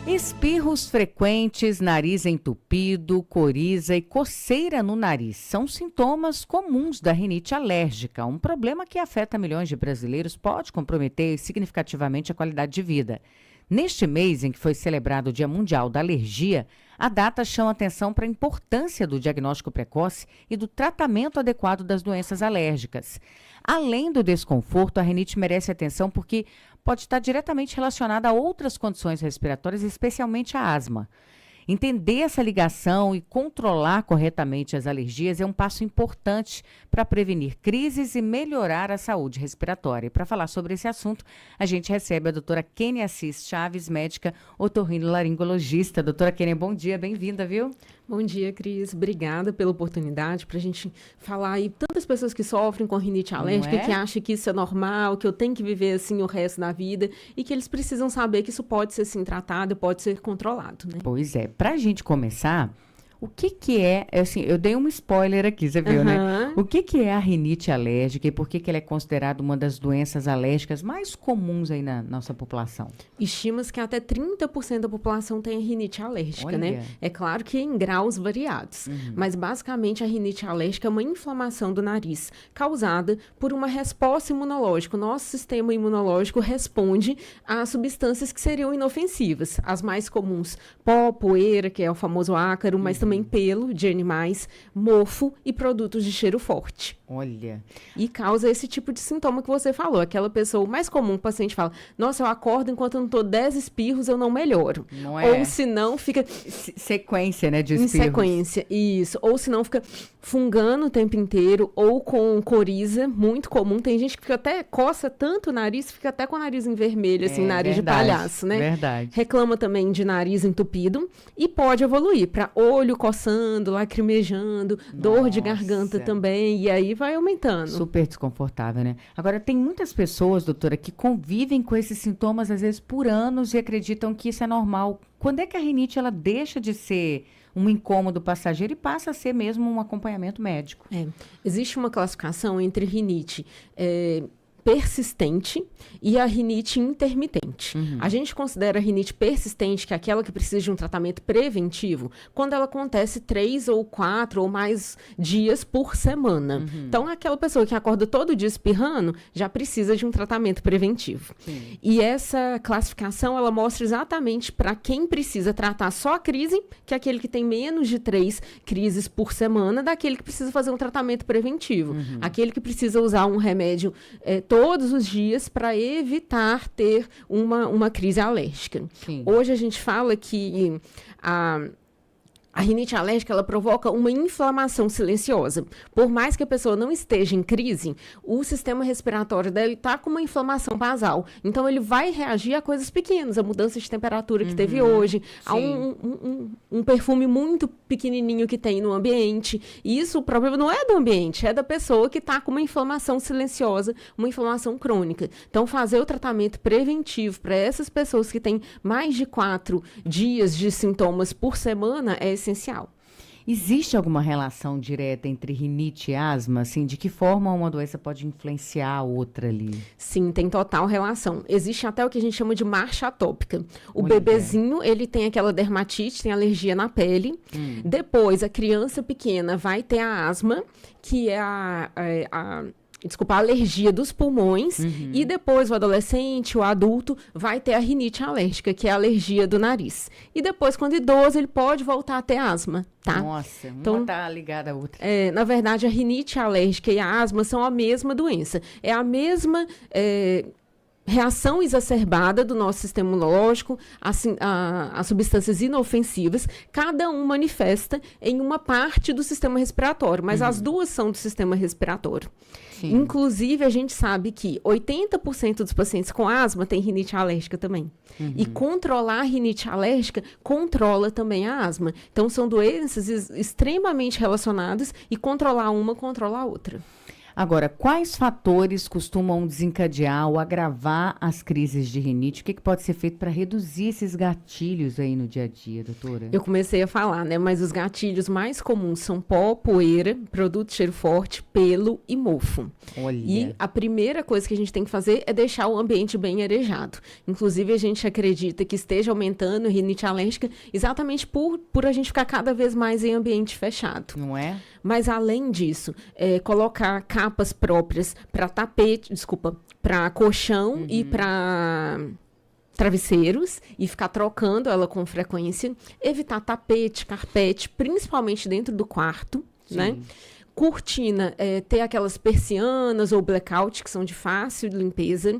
Espirros frequentes, nariz entupido, coriza e coceira no nariz são sintomas comuns da rinite alérgica. Um problema que afeta milhões de brasileiros pode comprometer significativamente a qualidade de vida. Neste mês em que foi celebrado o Dia Mundial da Alergia, a data chama atenção para a importância do diagnóstico precoce e do tratamento adequado das doenças alérgicas. Além do desconforto, a rinite merece atenção porque pode estar diretamente relacionada a outras condições respiratórias, especialmente a asma. Entender essa ligação e controlar corretamente as alergias é um passo importante para prevenir crises e melhorar a saúde respiratória. E para falar sobre esse assunto, a gente recebe a doutora Kênia Assis Chaves, médica otorrinolaringologista. Doutora Kênia, bom dia, bem-vinda, viu? Bom dia, Cris. Obrigada pela oportunidade para a gente falar aí. Tantas pessoas que sofrem com rinite alérgica, que acham que isso é normal, que eu tenho que viver assim o resto da vida e que eles precisam saber que isso pode ser assim tratado, pode ser controlado, né? Pois é. Para a gente começar, o que é, assim, eu dei um spoiler aqui, você viu, né? O que é a rinite alérgica e por que ela é considerada uma das doenças alérgicas mais comuns aí na nossa população? Estima-se que até 30% da população tem rinite alérgica, Olha. né? É claro que em graus variados, mas basicamente a rinite alérgica é uma inflamação do nariz causada por uma resposta imunológica. O nosso sistema imunológico responde a substâncias que seriam inofensivas. As mais comuns, pó, poeira, que é o famoso ácaro, mas também pelo de animais, mofo e produtos de cheiro forte. Olha. E causa esse tipo de sintoma que você falou. Aquela pessoa, o mais comum, o paciente fala, nossa, eu acordo enquanto eu não estou 10 espirros, eu não melhoro. Não é? Ou se não, fica... Sequência, né, de espirros. Em sequência, isso. Ou se não, fica fungando o tempo inteiro, ou com coriza, muito comum. Tem gente que fica até, coça tanto o nariz, fica até com o nariz em vermelho, assim, nariz verdade, de palhaço, né? Verdade. Reclama também de nariz entupido e pode evoluir para olho coçando, lacrimejando, dor de garganta também, e aí vai aumentando. Super desconfortável, né? Agora, tem muitas pessoas, doutora, que convivem com esses sintomas, às vezes, por anos e acreditam que isso é normal. Quando é que a rinite, ela deixa de ser um incômodo passageiro e passa a ser mesmo um acompanhamento médico? Existe uma classificação entre rinite persistente e a rinite intermitente. A gente considera a rinite persistente, que é aquela que precisa de um tratamento preventivo, quando ela acontece 3 ou 4 ou mais dias por semana. Então, aquela pessoa que acorda todo dia espirrando, já precisa de um tratamento preventivo. Sim. E essa classificação, ela mostra exatamente para quem precisa tratar só a crise, que é aquele que tem menos de 3 crises por semana, daquele que precisa fazer um tratamento preventivo. Aquele que precisa usar um remédio todos os dias para evitar ter uma crise alérgica. Sim. Hoje a gente fala que a rinite alérgica, ela provoca uma inflamação silenciosa. Por mais que a pessoa não esteja em crise, o sistema respiratório dela está com uma inflamação basal. Então, ele vai reagir a coisas pequenas, a mudança de temperatura que teve hoje, a um perfume muito pequenininho que tem no ambiente. E isso, o problema não é do ambiente, é da pessoa que está com uma inflamação silenciosa, uma inflamação crônica. Então, fazer o tratamento preventivo para essas pessoas que têm mais de 4 dias de sintomas por semana é essencial. Existe alguma relação direta entre rinite e asma? Assim, de que forma uma doença pode influenciar a outra ali? Sim, tem total relação. Existe até o que a gente chama de marcha atópica. O Olha. bebezinho, ele tem aquela dermatite, tem alergia na pele. Depois, a criança pequena vai ter a asma, que é a alergia dos pulmões, e depois o adolescente, o adulto, vai ter a rinite alérgica, que é a alergia do nariz. E depois, quando idoso, ele pode voltar a ter asma, tá? Nossa, Então, uma tá ligada à outra. na verdade, a rinite alérgica e a asma são a mesma doença. É a mesma reação exacerbada do nosso sistema imunológico a substâncias inofensivas, cada um manifesta em uma parte do sistema respiratório, mas as duas são do sistema respiratório. Sim. Inclusive, a gente sabe que 80% dos pacientes com asma têm rinite alérgica também. E controlar a rinite alérgica controla também a asma. Então, são doenças extremamente relacionadas e controlar uma controla a outra. Agora, quais fatores costumam desencadear ou agravar as crises de rinite? O que pode ser feito para reduzir esses gatilhos aí no dia a dia, doutora? Eu comecei a falar, né? Mas os gatilhos mais comuns são pó, poeira, produto de cheiro forte, pelo e mofo. Olha. E a primeira coisa que a gente tem que fazer é deixar o ambiente bem arejado. Inclusive, a gente acredita que esteja aumentando a rinite alérgica exatamente por a gente ficar cada vez mais em ambiente fechado. Não é? Mas, além disso, colocar capas próprias para tapete, para colchão e para travesseiros e ficar trocando ela com frequência. Evitar tapete, carpete, principalmente dentro do quarto, né? Cortina, ter aquelas persianas ou blackout, que são de fácil limpeza.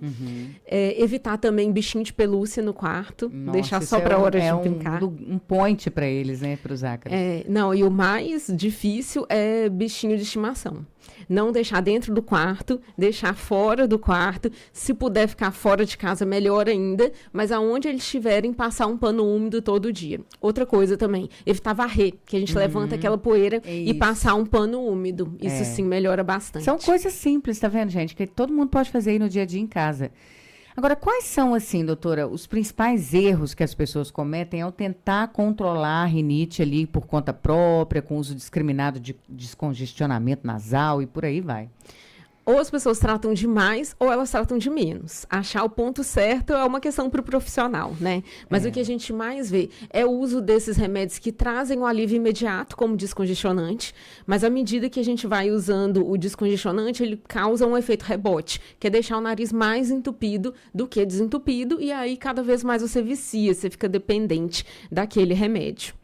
Evitar também bichinho de pelúcia no quarto. Nossa, deixar só para hora de brincar. Um point para eles, né? Para os ácaros. Não, e o mais difícil é bichinho de estimação. Não deixar dentro do quarto, deixar fora do quarto. Se puder ficar fora de casa, melhor ainda. Mas aonde eles estiverem, passar um pano úmido todo dia. Outra coisa também, evitar varrer, que a gente levanta aquela poeira e passar um pano úmido. Isso sim melhora bastante. São coisas simples, tá vendo, gente? Que todo mundo pode fazer aí no dia a dia em casa. Agora, quais são, assim, doutora, os principais erros que as pessoas cometem ao tentar controlar a rinite ali por conta própria, com uso discriminado de descongestionamento nasal e por aí vai? Ou as pessoas tratam de mais ou elas tratam de menos. Achar o ponto certo é uma questão para o profissional, né? Mas o que a gente mais vê é o uso desses remédios que trazem um alívio imediato, como descongestionante, mas à medida que a gente vai usando o descongestionante, ele causa um efeito rebote, que é deixar o nariz mais entupido do que desentupido, e aí cada vez mais você vicia, você fica dependente daquele remédio.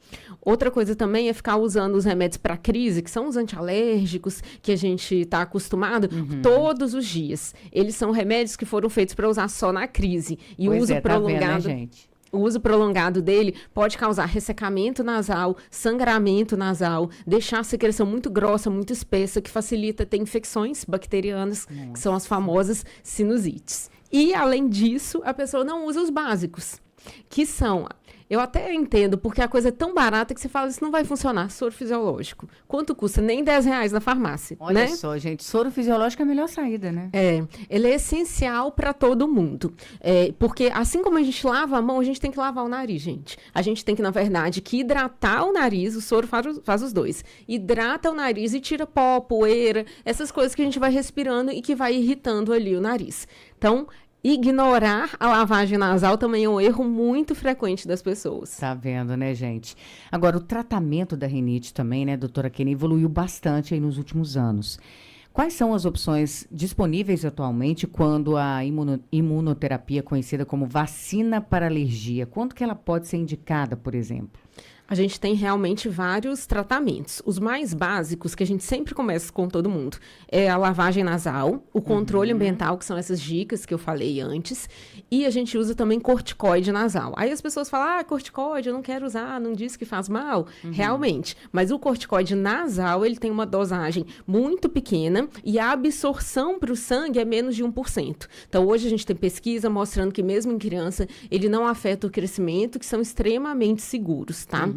Outra coisa também é ficar usando os remédios para crise, que são os antialérgicos, que a gente está acostumado todos os dias. Eles são remédios que foram feitos para usar só na crise. E o uso prolongado, tá vendo, né, gente? O uso prolongado dele pode causar ressecamento nasal, sangramento nasal, deixar a secreção muito grossa, muito espessa, que facilita ter infecções bacterianas, que são as famosas sinusites. E, além disso, a pessoa não usa os básicos, que são... Eu até entendo, porque a coisa é tão barata que você fala, isso não vai funcionar, soro fisiológico. Quanto custa? Nem R$10 na farmácia, Olha né? só, gente, soro fisiológico é a melhor saída, né? Ele é essencial para todo mundo. Porque assim como a gente lava a mão, a gente tem que lavar o nariz, gente. A gente tem que, na verdade, que hidratar o nariz, o soro faz os dois. Hidrata o nariz e tira pó, poeira, essas coisas que a gente vai respirando e que vai irritando ali o nariz. Então, ignorar a lavagem nasal também é um erro muito frequente das pessoas. Tá vendo, né, gente? Agora, o tratamento da rinite também, né, doutora Kênia, evoluiu bastante aí nos últimos anos. Quais são as opções disponíveis atualmente quando a imunoterapia, conhecida como vacina para alergia, quando que ela pode ser indicada, por exemplo? A gente tem realmente vários tratamentos. Os mais básicos, que a gente sempre começa com todo mundo, é a lavagem nasal, o controle ambiental, que são essas dicas que eu falei antes, e a gente usa também corticoide nasal. Aí as pessoas falam, corticoide, eu não quero usar, não diz que faz mal. Realmente, mas o corticoide nasal, ele tem uma dosagem muito pequena e a absorção para o sangue é menos de 1%. Então, hoje a gente tem pesquisa mostrando que mesmo em criança, ele não afeta o crescimento, que são extremamente seguros, tá?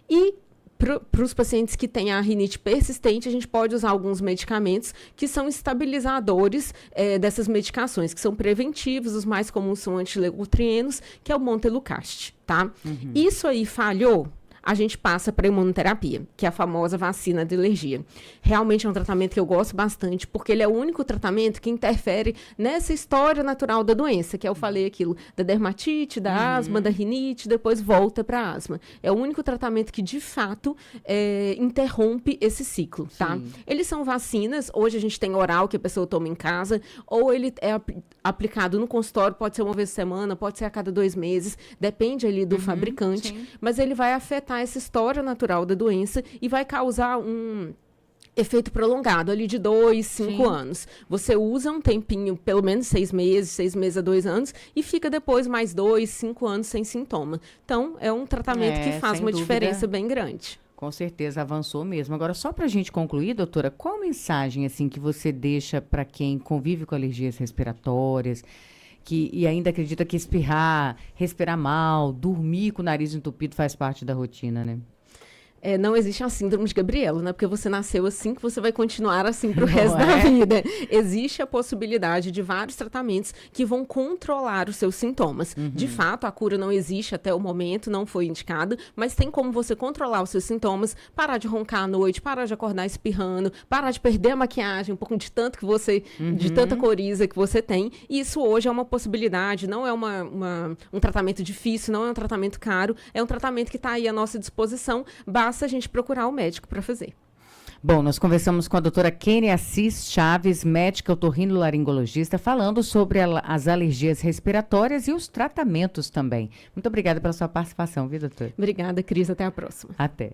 E para os pacientes que têm a rinite persistente, a gente pode usar alguns medicamentos que são estabilizadores dessas medicações, que são preventivos. Os mais comuns são antileucotrienos, que é o Montelukast, tá? Isso aí falhou? A gente passa para a imunoterapia, que é a famosa vacina de alergia. Realmente é um tratamento que eu gosto bastante, porque ele é o único tratamento que interfere nessa história natural da doença, que eu falei aquilo, da dermatite, da asma, da rinite, depois volta para a asma. É o único tratamento que, de fato, interrompe esse ciclo, tá? Eles são vacinas, hoje a gente tem oral que a pessoa toma em casa, ou ele é aplicado no consultório, pode ser uma vez por semana, pode ser a cada 2 meses, depende ali do fabricante, mas ele vai afetar essa história natural da doença e vai causar um efeito prolongado, ali de 2, 5 anos. Você usa um tempinho, pelo menos 6 meses a 2 anos, e fica depois mais 2, 5 anos sem sintoma. Então, é um tratamento que faz uma diferença bem grande. Com certeza, avançou mesmo. Agora, só para a gente concluir, doutora, qual mensagem assim que você deixa para quem convive com alergias respiratórias, e ainda acredita que espirrar, respirar mal, dormir com o nariz entupido faz parte da rotina, né? Não existe a síndrome de Gabriela, né? Porque você nasceu assim que você vai continuar assim para o resto da vida. Existe a possibilidade de vários tratamentos que vão controlar os seus sintomas. De fato, a cura não existe até o momento, não foi indicada, mas tem como você controlar os seus sintomas, parar de roncar à noite, parar de acordar espirrando, parar de perder a maquiagem, um pouco de tanto que você, de tanta coriza que você tem. E isso hoje é uma possibilidade, não é um tratamento difícil, não é um tratamento caro, é um tratamento que está aí à nossa disposição. Basta a gente procurar o médico para fazer. Bom, nós conversamos com a doutora Kênia Assis Chaves, médica otorrinolaringologista, falando sobre as alergias respiratórias e os tratamentos também. Muito obrigada pela sua participação, viu, doutora? Obrigada, Cris. Até a próxima. Até.